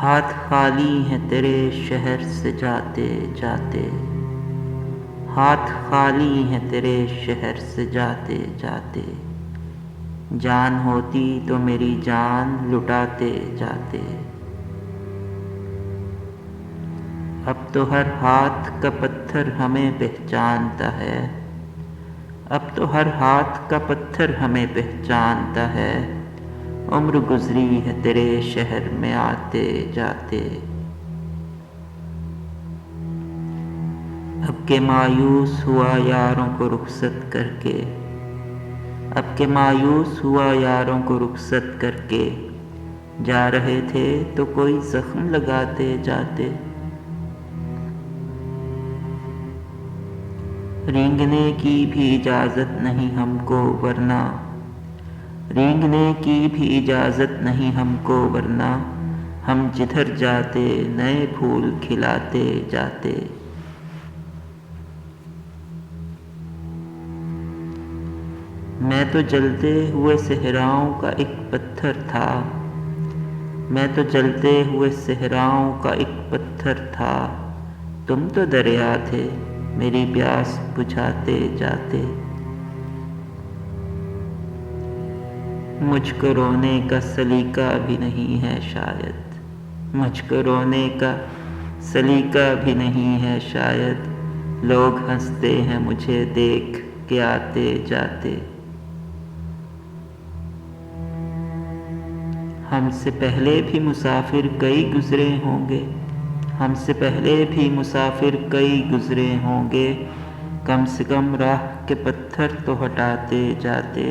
हाथ खाली हैं तेरे शहर से जाते जाते। हाथ खाली हैं तेरे शहर से जाते जाते। जान होती तो मेरी जान लुटाते जाते। अब तो हर हाथ का पत्थर हमें पहचानता है। अब तो हर हाथ का पत्थर हमें पहचानता है। उम्र गुजरी है तेरे शहर में आते जाते। अब के मायूस हुआ यारों को रुखसत करके। अब के मायूस हुआ यारों को रुखसत करके। जा रहे थे तो कोई जख्म लगाते जाते। रेंगने की भी इजाज़त नहीं हमको वरना। रेंगने की भी इजाज़त नहीं हमको वरना। हम जिधर जाते नए फूल खिलाते जाते। मैं तो जलते हुए सहराओं का एक पत्थर था। मैं तो जलते हुए सहराओं का एक पत्थर था। तुम तो दरिया थे मेरी प्यास बुझाते जाते। मुझको रोने का सलीका भी नहीं है शायद। मुझको रोने का सलीका भी नहीं है शायद। लोग हंसते हैं मुझे देख के आते जाते। हमसे पहले भी मुसाफिर कई गुजरे होंगे। हमसे पहले भी मुसाफिर कई गुजरे होंगे। कम से कम राह के पत्थर तो हटाते जाते।